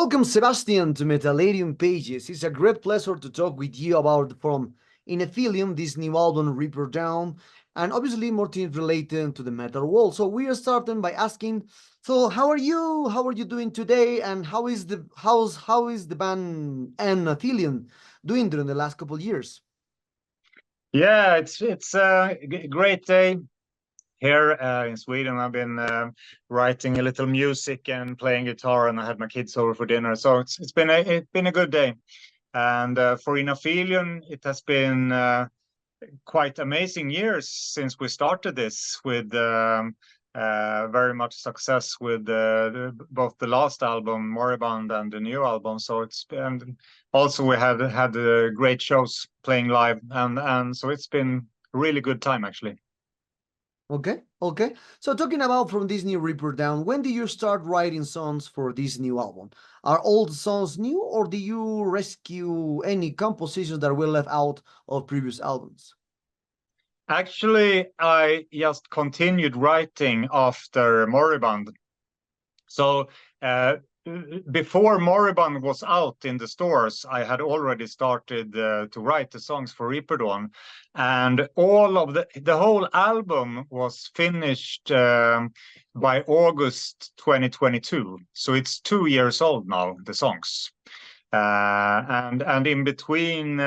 Welcome, Sebastian, to Metallarium Pages. It's a great pleasure to talk with you about from in Aphelion, this new album, Reaper Down, and obviously more things related to the metal world. So we are starting by asking, so how are you? How are you doing today? And how is the band and Aphelion doing during the last couple of years? Yeah, it's a great day here in Sweden. I've been writing a little music and playing guitar, and I had my kids over for dinner. So it's been a good day. And for Aphelion, it has been quite amazing years since we started this with very much success with both the last album, Moribund, and the new album. So it's been also we had great shows playing live, and so it's been a really good time actually. Okay. So talking about from this new Reaper Down, when did you start writing songs for this new album? Are all the songs new, or do you rescue any compositions that were left out of previous albums? Actually, I just continued writing after Moribund. So before Moribund was out in the stores, I had already started to write the songs for Reaper Dawn, and all of the whole album was finished by August 2022. So it's 2 years old now, the songs, and in between.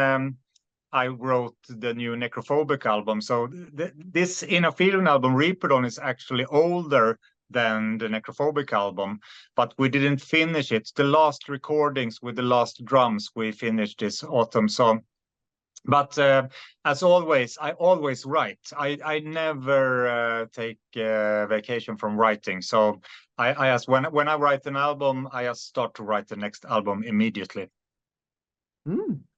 I wrote the new Necrophobic album. So this Aphelion album, Reaper Dawn, is actually older than the Necrophobic album, but we didn't finish it. The last recordings with the last drums we finished this autumn. So, but as always, I always write. I never take vacation from writing. So I just when I write an album, I just start to write the next album immediately.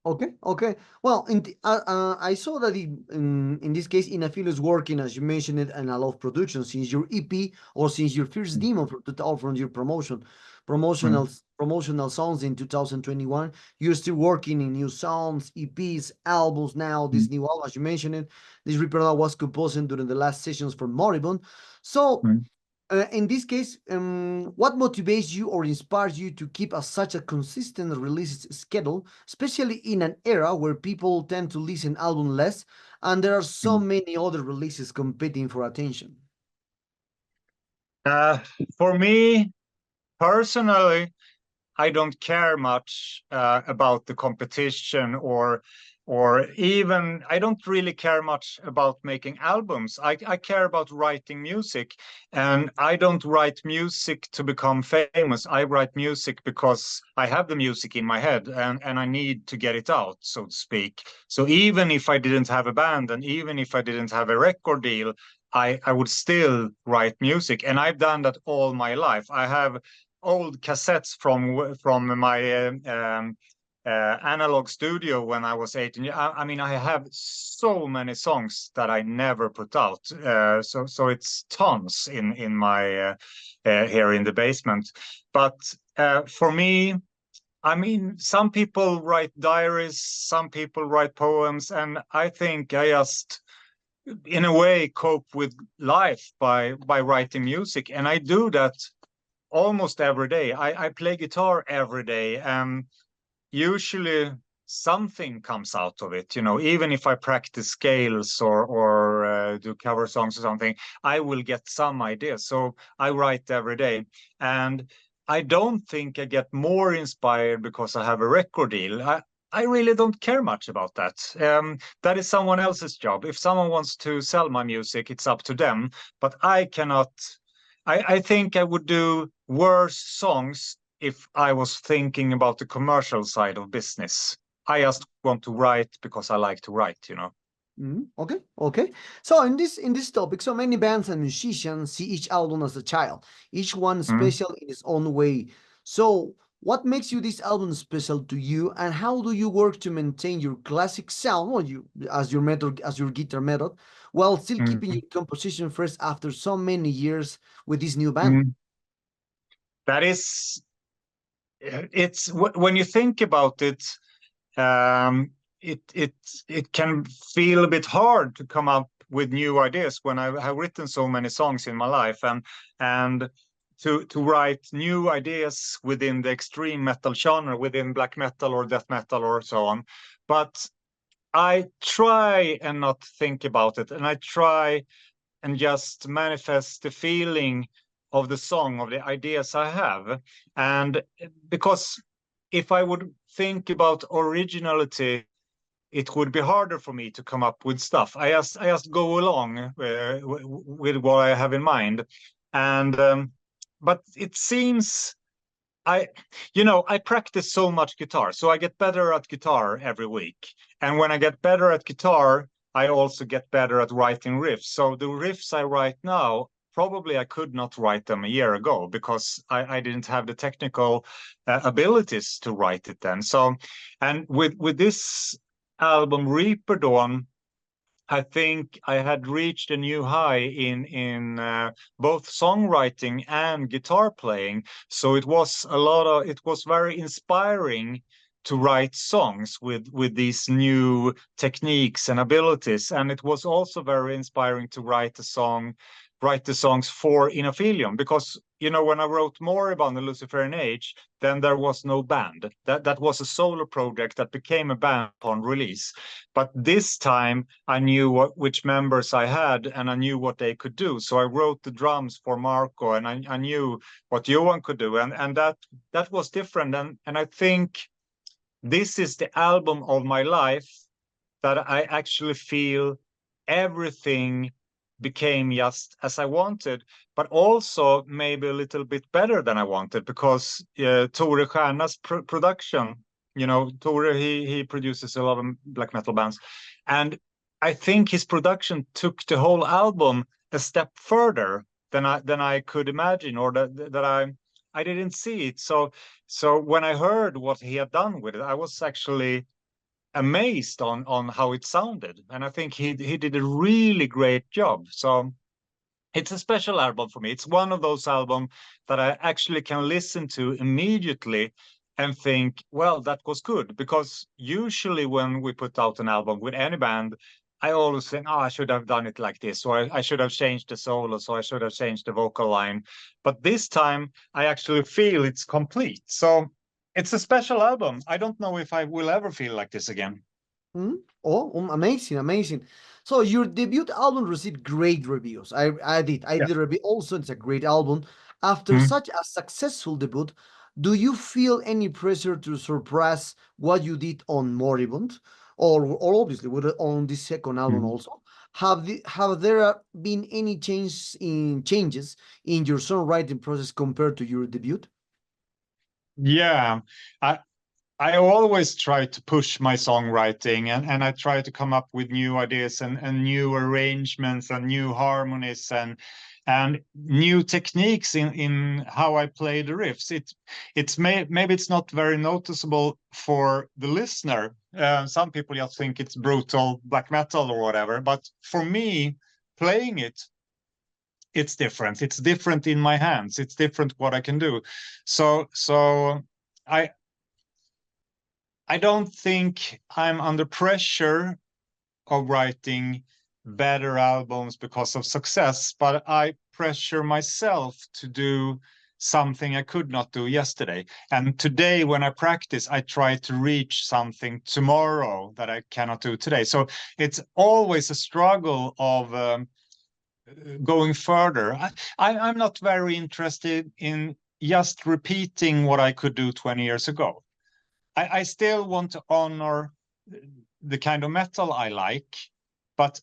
Okay. Well, I saw that in this case, Inafil is working, as you mentioned it, and a lot of production since your EP or since your first demo from your promotional Mm. promotional songs in 2021. You're still working in new songs, EPs, albums now. This Mm. new album, as you mentioned it, this repertoire was composed during the last sessions for Moribund. So Mm. in this case, what motivates you or inspires you to keep such a consistent release schedule, especially in an era where people tend to listen album less and there are so Mm. many other releases competing for attention? Uh, for me personally, I don't care much about the competition or even I don't really care much about making albums. I care about writing music, and I don't write music to become famous. I write music because I have the music in my head and I need to get it out, so to speak. So even if I didn't have a band and even if I didn't have a record deal, I would still write music, and I've done that all my life. I have old cassettes from my analog studio when I was 18. I mean, I have so many songs that I never put out. So it's tons in my here in the basement. But for me, I mean, some people write diaries, some people write poems, and I think I just in a way cope with life by writing music, and I do that almost every day. I play guitar every day, and usually something comes out of it. You know, even if I practice scales or do cover songs or something, I will get some ideas. So I write every day, and I don't think I get more inspired because I have a record deal. I really don't care much about that. That is someone else's job. If someone wants to sell my music, it's up to them. But I cannot. I think I would do worse songs if I was thinking about the commercial side of business. I just want to write because I like to write, you know. Okay. So in this topic, so many bands and musicians see each album as a child, each one Mm. special in its own way. So what makes you this album special to you, and how do you work to maintain your classic sound, or you as your method, as your guitar method, while still keeping Mm. your composition fresh after so many years with this new band? Mm. That is, it's when you think about it, um, it can feel a bit hard to come up with new ideas when I have written so many songs in my life, and to write new ideas within the extreme metal genre, within black metal or death metal or so on. But I try and not think about it, and I try and just manifest the feeling of the song, of the ideas I have. And because if I would think about originality, it would be harder for me to come up with stuff. I just go along with what I have in mind. And but it seems I practice so much guitar, so I get better at guitar every week. And when I get better at guitar, I also get better at writing riffs. So the riffs I write now, probably I could not write them a year ago because I didn't have the technical abilities to write it then. So, and with this album, Reaper Dawn, I think I had reached a new high in both songwriting and guitar playing. So it was very inspiring to write songs with these new techniques and abilities. And it was also very inspiring to write the songs for In Aphelion, because when I wrote Moribund and Luciferian Age, then there was no band. That was a solo project that became a band upon release. But this time I knew which members I had, and I knew what they could do. So I wrote the drums for Marco, and I knew what Johan could do, and that was different. And I think this is the album of my life that I actually feel everything became just as I wanted, but also maybe a little bit better than I wanted, because Tore Stjärna's production, Tore, he produces a lot of black metal bands, and I think his production took the whole album a step further than I could imagine, or that I didn't see it. So when I heard what he had done with it, I was actually amazed on how it sounded, and I think he did a really great job. So it's a special album for me. It's one of those albums that I actually can listen to immediately and think, well, that was good. Because usually when we put out an album with any band, I always think, oh, I should have done it like this, or I should have changed the solo, so I should have changed the vocal line. But this time I actually feel it's complete. So it's a special album. I don't know if I will ever feel like this again. Oh, amazing, amazing. So your debut album received great reviews. I did. I Yeah. did a review also. It's a great album. After Mm. such a successful debut, do you feel any pressure to surpass what you did on Moribund, or obviously on the second album Mm. also? Have there been any changes in your songwriting process compared to your debut? Yeah, I always try to push my songwriting, and I try to come up with new ideas and new arrangements and new harmonies and new techniques in how I play the riffs. Maybe it's not very noticeable for the listener. Some people just think it's brutal black metal or whatever, but for me, playing it's different. It's different in my hands. It's different what I can do. So I don't think I'm under pressure of writing better albums because of success, but I pressure myself to do something I could not do yesterday. And today, when I practice, I try to reach something tomorrow that I cannot do today. So it's always a struggle of going further. I'm not very interested in just repeating what I could do 20 years ago. I still want to honor the kind of metal I like, but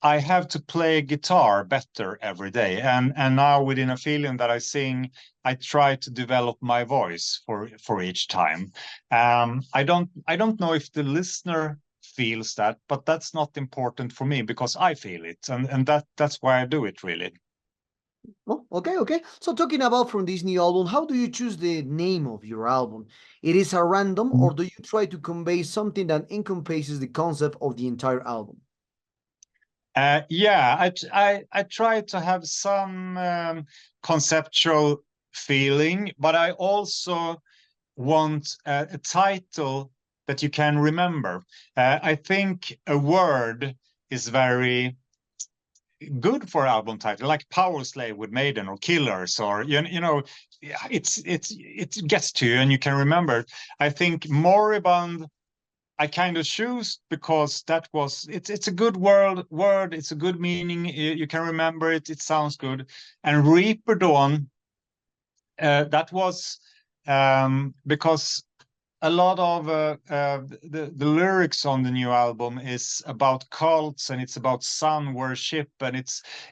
I have to play guitar better every day. And now within a feeling that I sing, I try to develop my voice for each time. I don't know if the listener feels that, but that's not important for me because I feel it, and that's why I do it really. Oh, okay, okay. So talking about from this new album, how do you choose the name of your album? It is a random, or do you try to convey something that encompasses the concept of the entire album? Yeah, I try to have some conceptual feeling, but I also want a title that you can remember. I think a word is very good for album title, like Power Slave with Maiden or Killers, or you know, it gets to you and you can remember. I think Moribund I kind of choose because that was it's a good word, it's a good meaning, you can remember it, it sounds good. And Reaper Dawn, that was because a lot of the lyrics on the new album is about cults, and it's about sun worship, and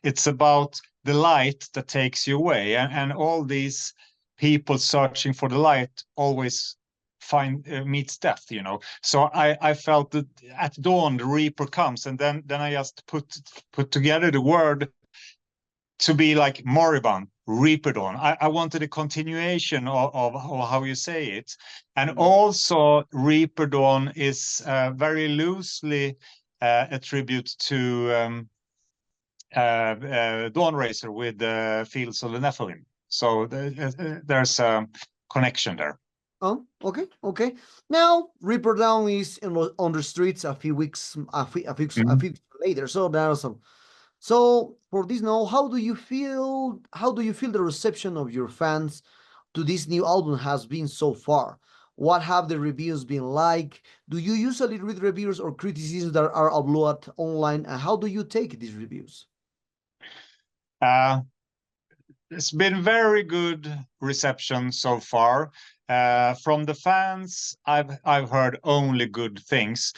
it's about the light that takes you away, and all these people searching for the light always find meets death, you know. So I felt that at dawn the Reaper comes, and then I just put together the word to be like moribund, Reaper Dawn. I wanted a continuation of how you say it. And also Reaper Dawn is very loosely a tribute to Dawn Racer with the Fields of the Nephilim. So there's a connection there. Oh, okay, okay. Now Reaper Down is on the streets a few weeks, a few later. So there are some. So for this now, how do you feel? How do you feel the reception of your fans to this new album has been so far? What have the reviews been like? Do you usually read reviews or criticisms that are uploaded online? And how do you take these reviews? It's been very good reception so far. From the fans, I've heard only good things.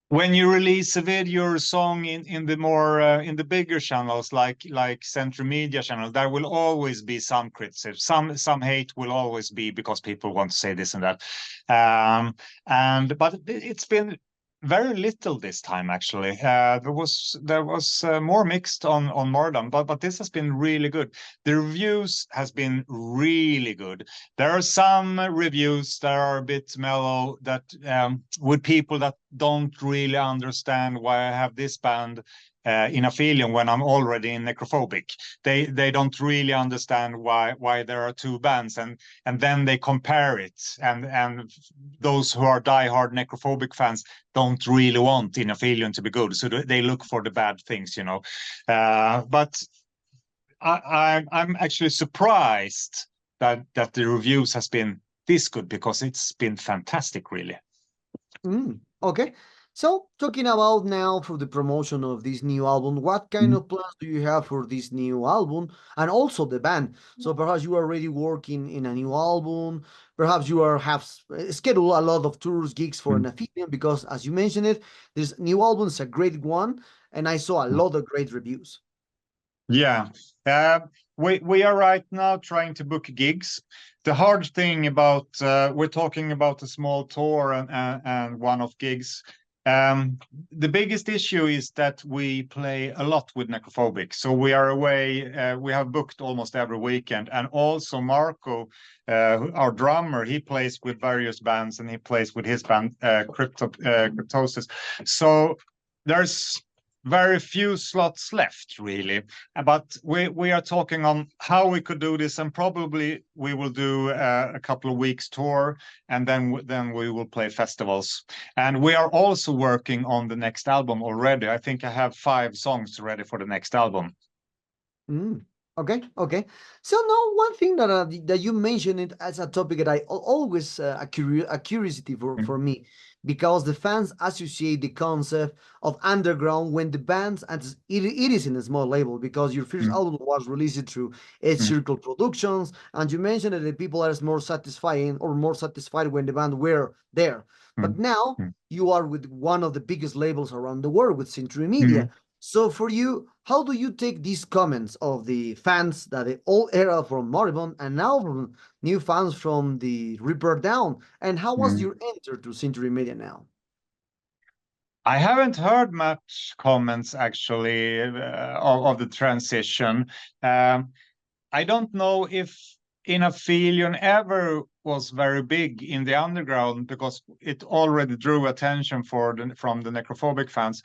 When you release a video or song in the more in the bigger channels like Central Media channel, there will always be some criticism, some hate will always be because people want to say this and that. But it's been very little this time actually. There was more mixed on Mordam, but this has been really good. The reviews has been really good. There are some reviews that are a bit mellow, that with people that don't really understand why I have this band in Aphelion when I'm already in Necrophobic. They don't really understand why there are two bands, and then they compare it, and those who are diehard Necrophobic fans don't really want in Aphelion to be good, so they look for the bad things, you know. But I'm actually surprised that the reviews has been this good, because it's been fantastic, really. Okay. So talking about now for the promotion of this new album, what kind of plans do you have for this new album and also the band? So perhaps you are already working in a new album, perhaps you are have scheduled a lot of tours, gigs for an Aphelion, because as you mentioned it, this new album is a great one, and I saw a lot of great reviews. Yeah, we are right now trying to book gigs. The hard thing about we're talking about a small tour and one-off gigs. The biggest issue is that we play a lot with Necrophobic, so we are away. We have booked almost every weekend, and also Marco, our drummer, he plays with various bands, and he plays with his band Cryptosis. So there's very few slots left, really. But we are talking on how we could do this, and probably we will do a couple of weeks tour, and then we will play festivals. And we are also working on the next album already. I think I have 5 songs ready for the next album. Okay, okay. So now one thing that you mentioned it as a topic that I always a curiosity for me, because the fans associate the concept of underground when the bands, and it is in a small label, because your first album was released through Edge Circle Productions, and you mentioned that the people are more satisfied when the band were there. But now you are with one of the biggest labels around the world with Century Media. So for you, how do you take these comments of the fans that the old era from Moribund and now from new fans from the Reaper Down? And how was your enter to Century Media now? I haven't heard much comments actually of the transition. I don't know if Aphelion ever was very big in the underground, because it already drew attention from the Necrophobic fans.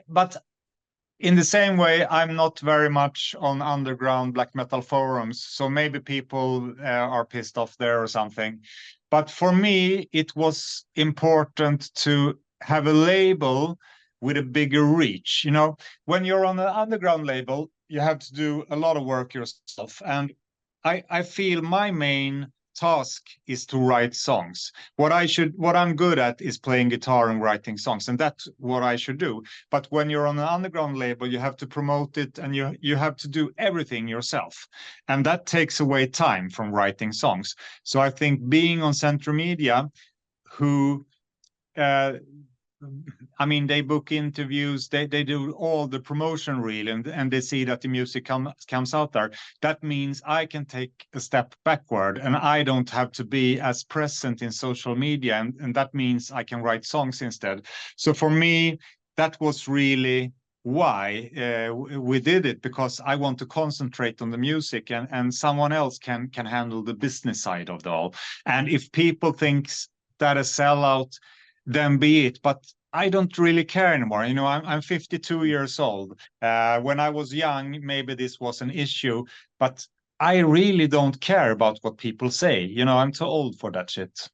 But in the same way, I'm not very much on underground black metal forums, so maybe people are pissed off there or something. But for me, it was important to have a label with a bigger reach. You know, when you're on an underground label, you have to do a lot of work yourself. And I feel my main task is to write songs. What I'm good at is playing guitar and writing songs, and that's what I should do. But when you're on an underground label, you have to promote it, and you have to do everything yourself, and that takes away time from writing songs. So I think being on Central Media, who I mean, they book interviews, they do all the promotion really, and they see that the music comes out there. That means I can take a step backward, and I don't have to be as present in social media, and that means I can write songs instead. So for me, that was really why we did it, because I want to concentrate on the music, and someone else can handle the business side of it all. And if people thinks that a sellout, then be it. But I don't really care anymore. You know, I'm 52 years old. When I was young, maybe this was an issue, but I really don't care about what people say. You know, I'm too old for that shit.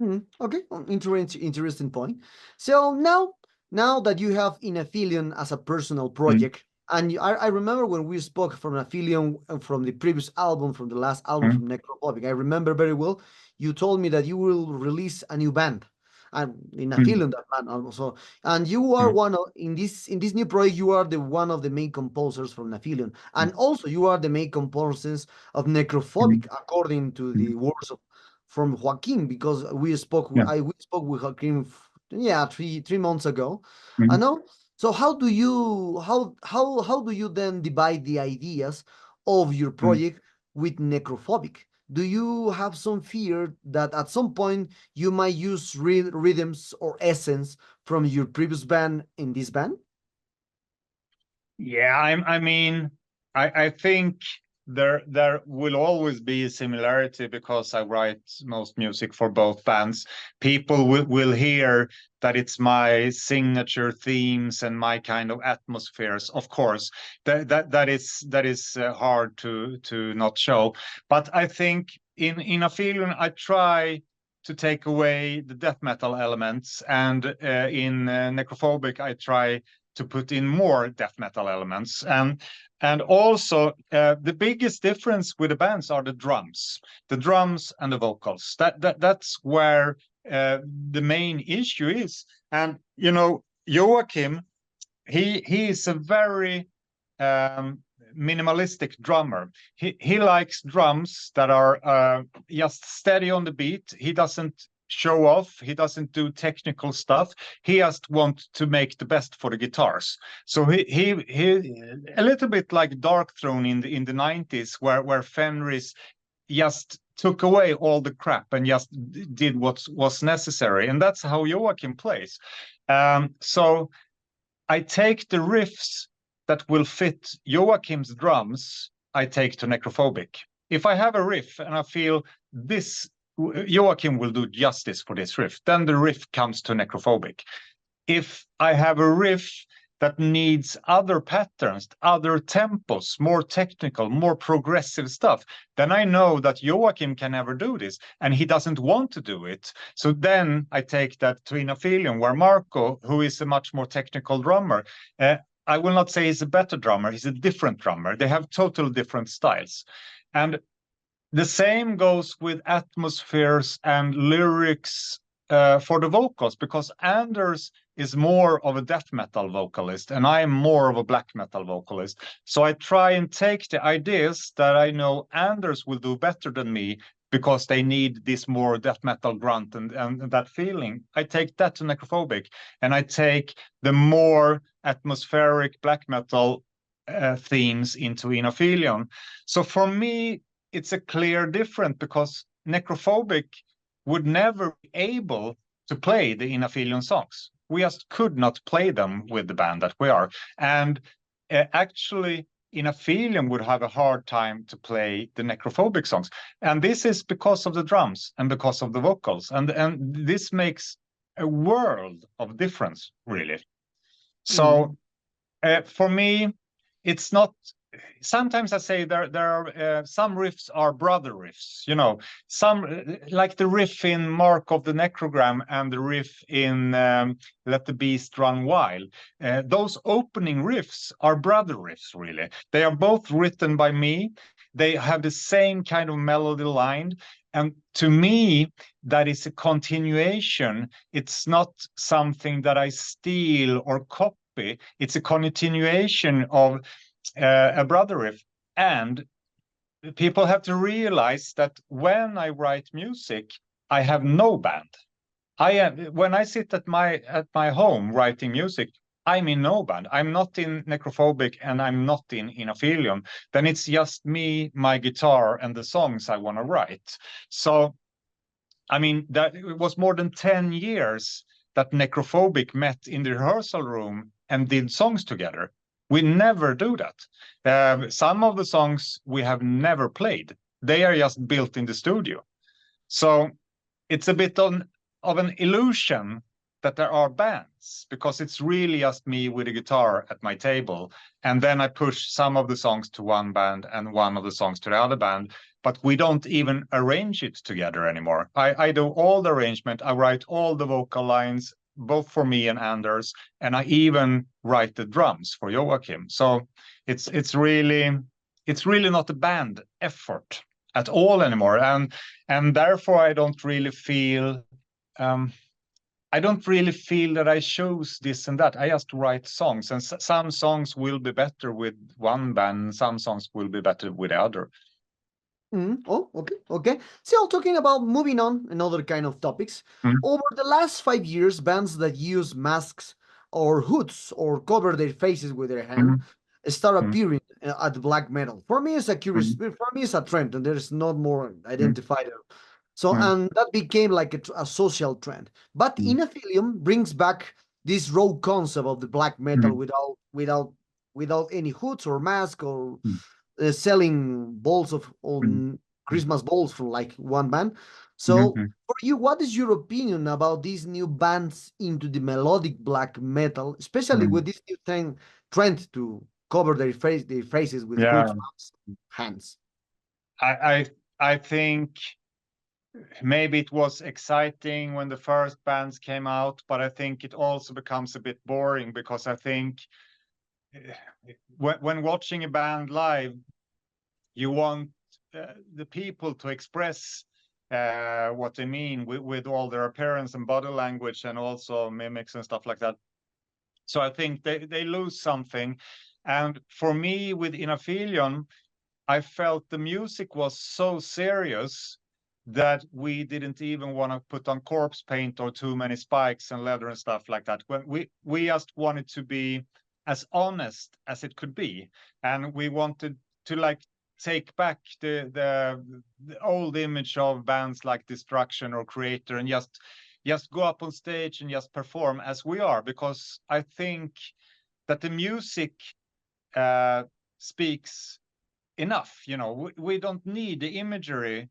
Okay, interesting point. So now that you have in Aphelion as a personal Mm, project, and I remember when we spoke from Aphelion from the previous album, from the last album mm, from Necrophobic, I remember very well. You told me that you will release a new band, and in mm, Aphelion that band also, and you are mm, one of in this new project. You are the one of the main composers from Aphelion, and also you are the main composers of mm, Necrophobic, according to mm, the words of from Joaquin, because yeah. we spoke with Joaquin, yeah, three months ago. I Mm, know. So how do you then divide the ideas of your mm. project with Necrophobic? Do you have some fear that at some point you might use rhythms or essence from your previous band in this band? Yeah, I mean, I think there will always be a similarity because I write most music for both bands. People will hear that it's my signature themes and my kind of atmospheres. Of course, that is hard to not show. But I think in a feeling I try to take away the death metal elements, and in Necrophobic I try to put in more death metal elements. And also the biggest difference with the bands are the drums and the vocals. That's where the main issue is. And you know, Joachim, he is a very minimalistic drummer. He likes drums that are just steady on the beat. He doesn't show off. He doesn't do technical stuff. He just wants to make the best for the guitars. So he a little bit like Dark Throne in the 90s, where Fenris just took away all the crap and just did what was necessary. And that's how Joachim plays. So I take the riffs that will fit Joachim's drums, I take to Necrophobic. If I have a riff and I feel this, Joachim will do justice for this riff, then the riff comes to Necrophobic. If I have a riff that needs other patterns, other tempos, more technical, more progressive stuff, then I know that Joachim can never do this, and he doesn't want to do it. So then I take that to Aphelion, where Marco, who is a much more technical drummer, I will not say he's a better drummer, he's a different drummer. They have totally different styles. And the same goes with atmospheres and lyrics for the vocals, because Anders is more of a death metal vocalist and I am more of a black metal vocalist. So I try and take the ideas that I know Anders will do better than me, because they need this more death metal grunt and that feeling. I take that to Necrophobic, and I take the more atmospheric black metal themes into Aphelion. So for me, it's a clear difference, because Necrophobic would never be able to play the Aphelion songs. We just could not play them with the band that we are. And actually, Aphelion would have a hard time to play the Necrophobic songs. And this is because of the drums and because of the vocals. And this makes a world of difference, really. Mm. So for me, it's not sometimes I say there are some riffs are brother riffs, you know, some like the riff in Mark of the Necrogram and the riff in Let the Beast Run Wild. Those opening riffs are brother riffs, really. They are both written by me. They have the same kind of melody line. And to me, that is a continuation. It's not something that I steal or copy. It's a continuation of a brother riff. And people have to realize that when I write music, I have no band. When I sit at my home writing music, I'm in no band. I'm not in Necrophobic and I'm not in Aphelion. Then it's just me, my guitar, and the songs I want to write. So, I mean, that it was more than 10 years that Necrophobic met in the rehearsal room and did songs together. We never do that. Some of the songs we have never played. They are just built in the studio. So it's a bit of an illusion that there are bands, because it's really just me with a guitar at my table. And then I push some of the songs to one band and one of the songs to the other band. But we don't even arrange it together anymore. I do all the arrangement. I write all the vocal lines, both for me and Anders, and I even write the drums for Joachim. So it's really not a band effort at all anymore, and therefore I don't really feel that I choose this and that. I just write songs, and some songs will be better with one band, some songs will be better with the other. Oh, okay, okay. Still talking about moving on and other kind of topics. Over the last 5 years, bands that use masks or hoods or cover their faces with their hand start appearing at black metal. For me, it's a curious. For me, it's a trend, and there's not more identified. So, and that became like a social trend. But Inaphilium brings back this raw concept of the black metal without any hoods or mask or selling balls of Christmas balls from like one band. So for you, what is your opinion about these new bands into the melodic black metal, especially with this new trend to cover their faces with hoods, masks, hands? I think maybe it was exciting when the first bands came out, but I think it also becomes a bit boring, because I think when watching a band live, you want the people to express what they mean with all their appearance and body language and also mimics and stuff like that. So I think they lose something. And for me, with Inaphelion, I felt the music was so serious that we didn't even want to put on corpse paint or too many spikes and leather and stuff like that. When we just wanted to be as honest as it could be, and we wanted to like take back the old image of bands like Destruction or Creator, and just go up on stage and just perform as we are, because I think that the music speaks enough. You know, we don't need the imagery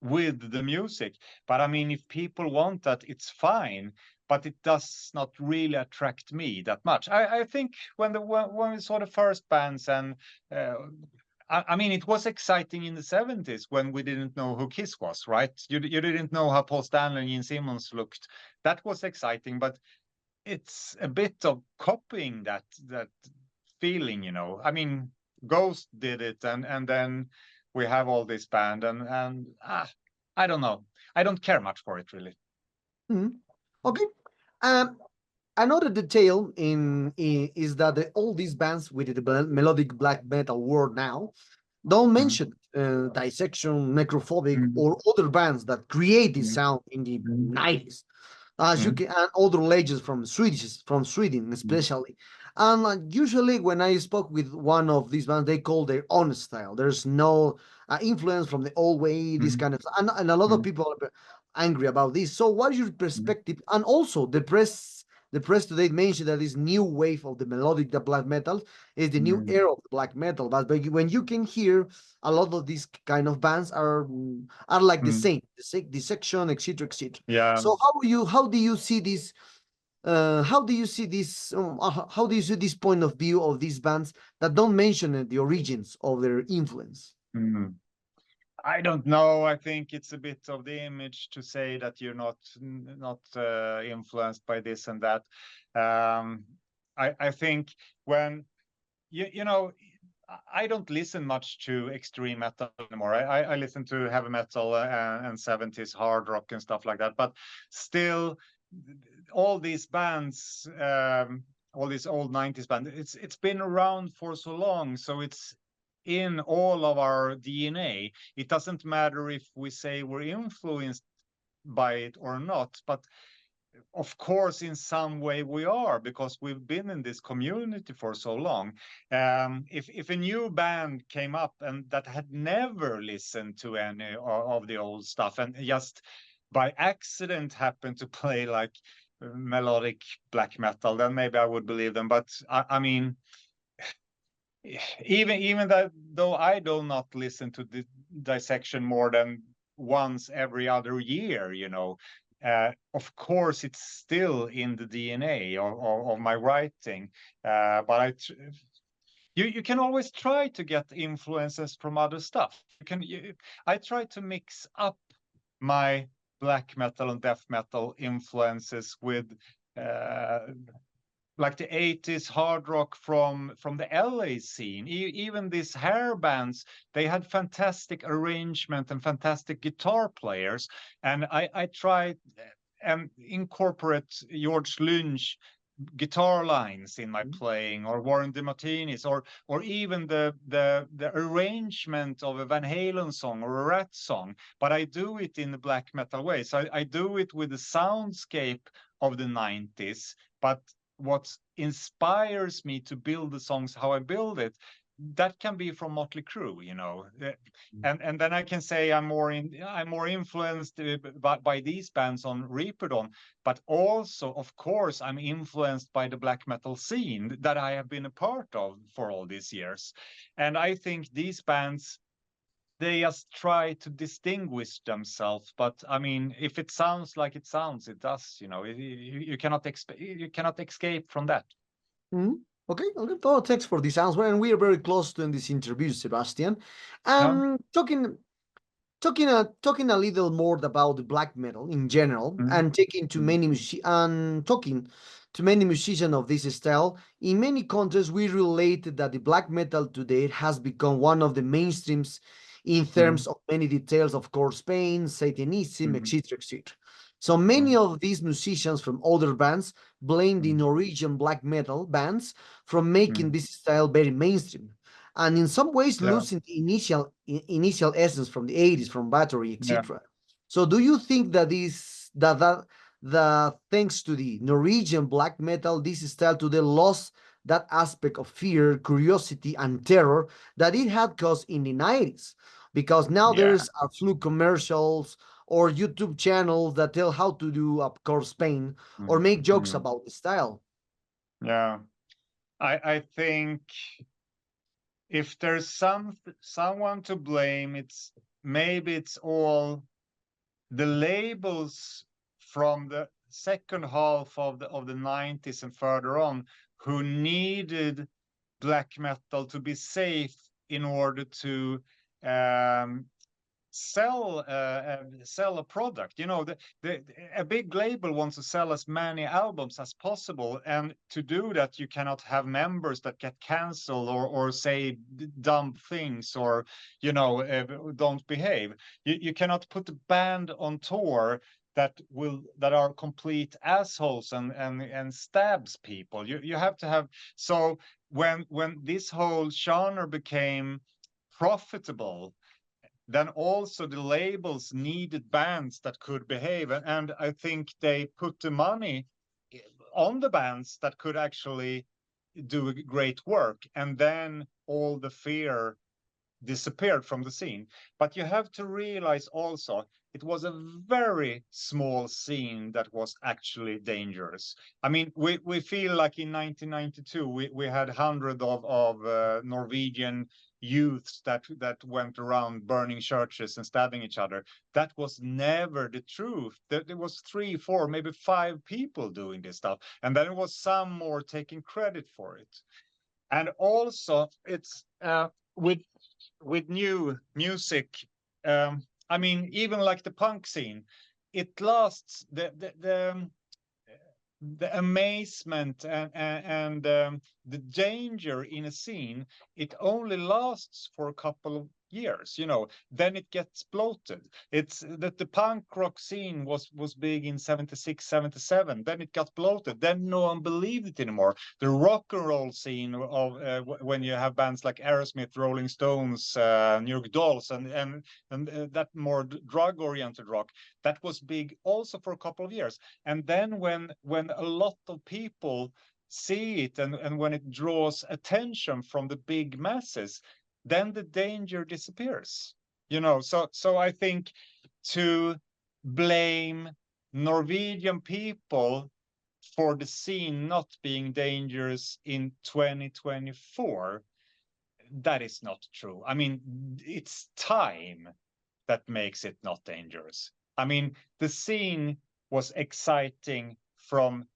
with the music, but I mean, if people want that, it's fine, but it does not really attract me that much. I think when we saw the first bands, and I mean, it was exciting in the 70s when we didn't know who Kiss was, right? You didn't know how Paul Stanley and Gene Simmons looked. That was exciting, but it's a bit of copying that feeling, you know. I mean, Ghost did it, and then we have all this band, and I don't know. I don't care much for it, really. Okay. Another detail is that all these bands with the melodic black metal world now don't mention Dissection, Necrophobic, or other bands that create this sound in the 90s. As you can, and other legends from Sweden especially. And usually when I spoke with one of these bands, they call their own style. There's no influence from the old way, this kind of, and a lot of people are angry about this. So what is your perspective? And also the press today mentioned that this new wave of the melodic, the black metal, is the new era of the black metal. But when you can hear a lot of these kind of bands are like the same, the section, etc., etc. Yeah. So how do you see this How do you see this? How do you see this point of view of these bands that don't mention the origins of their influence? Mm. I don't know. I think it's a bit of the image to say that you're not influenced by this and that. I think when you know, I don't listen much to extreme metal anymore. I listen to heavy metal and 70s hard rock and stuff like that. But still, all these bands, all these old 90s bands, it's been around for so long, so it's in all of our DNA. It doesn't matter if we say we're influenced by it or not, but of course in some way we are, because we've been in this community for so long. If a new band came up and that had never listened to any of the old stuff and just by accident happened to play like melodic black metal, then maybe I would believe them. But I mean, even that, though I do not listen to the dissection more than once every other year, of course it's still in the DNA of my writing. But you can always try to get influences from other stuff. I try to mix up my black metal and death metal influences with uh, like the 80s hard rock from the LA scene. Even these hair bands, they had fantastic arrangement and fantastic guitar players. And I tried and incorporate George Lynch guitar lines in my playing, or Warren DeMartinis, or even the arrangement of a Van Halen song or a Rat song, but I do it in the black metal way. So I do it with the soundscape of the 90s, but what inspires me to build the songs how I build it, that can be from Motley Crue. And then I can say I'm more influenced by these bands on Reaper, but also, of course, I'm influenced by the black metal scene that I have been a part of for all these years. And I think these bands, they just try to distinguish themselves. But I mean, if it sounds like it sounds, it does. You cannot escape from that. Mhm. Okay, okay. Oh, thanks for this answer. And we are very close to end this interview, Sebastian. Yeah. Talking a little more about the black metal in general, Mhm. and talking to many musicians of this style. In many countries, we related that the black metal today has become one of the mainstreams in Mhm. terms of many details, of course, Spain, Satanism, Mhm. etc., etc. So many Mhm. of these musicians from other bands blame the Mhm. Norwegian black metal bands from making Mhm. this style very mainstream, and in some ways Yeah. losing the initial essence from the 80s, from Battery, Yeah. etc. So do you think that that thanks to the Norwegian black metal, this style today lost that aspect of fear, curiosity, and terror that it had caused in the 90s? Because now Yeah. there's a few commercials or YouTube channels that tell how to do, of course, Spain, or Mhm. make jokes Mhm. about the style. Yeah. I think if there's someone to blame, it's all the labels from the second half of the 90s and further on, who needed black metal to be safe in order to um, sell a product. A big label wants to sell as many albums as possible, and to do that you cannot have members that get canceled or say dumb things, or don't behave. You cannot put a band on tour that are complete assholes and stabs people. You have to have. So when this whole genre became profitable, then also the labels needed bands that could behave. And I think they put the money on the bands that could actually do great work. And then all the fear disappeared from the scene. But you have to realize also, it was a very small scene that was actually dangerous. I mean, we feel like in 1992 we had hundreds of Norwegian youths that went around burning churches and stabbing each other. That was never the truth. There was 3, 4, maybe 5 people doing this stuff, and then it was some more taking credit for it. And also, it's with new music. I mean, even like the punk scene, it lasts the amazement and the danger in a scene. It only lasts for a couple of years, you know. Then it gets bloated. It's that the punk rock scene was big in 76, 77. Then it got bloated. Then no one believed it anymore. The rock and roll scene of when you have bands like Aerosmith, Rolling Stones, New York Dolls, and that more drug oriented rock, that was big also for a couple of years. And then when a lot of people see it, and when it draws attention from the big masses, then the danger disappears. You know, so I think to blame Norwegian people for the scene not being dangerous in 2024, that is not true. I mean, it's time that makes it not dangerous. I mean, the scene was exciting from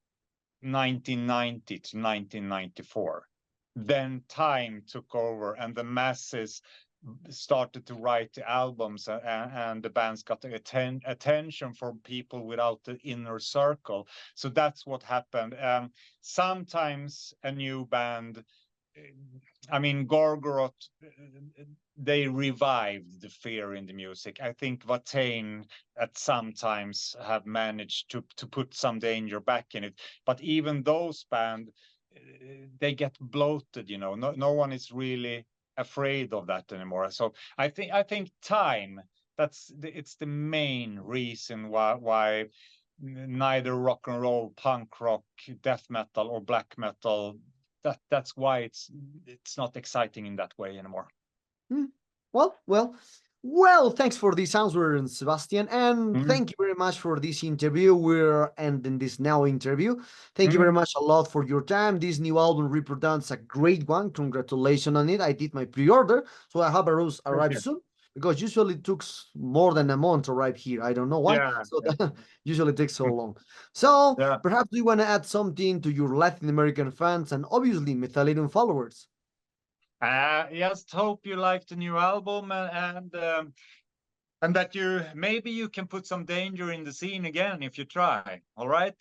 1990 to 1994. Then time took over, and the masses started to write the albums, and the bands got attention from people without the inner circle. So that's what happened. Sometimes a new band, I mean, Gorgoroth, they revived the fear in the music. I think Watain at some times have managed to put some danger back in it. But even those bands, they get bloated, you know. No one is really afraid of that anymore. So I think time, it's the main reason why neither rock and roll, punk rock, death metal, or black metal, that's why it's not exciting in that way anymore. Well, thanks for this answer, Sebastian, and Mm. thank you very much for this interview. We're ending this now interview. Thank you very much a lot for your time. This new album represents a great one. Congratulations on it. I did my pre-order, so I hope it arrives soon, because usually it took more than a month to arrive here. I don't know why. Yeah, So yeah. that usually takes so long. So Yeah. perhaps you want to add something to your Latin American fans and obviously Metallica followers. Just hope you like the new album, and that maybe you can put some danger in the scene again if you try. All right.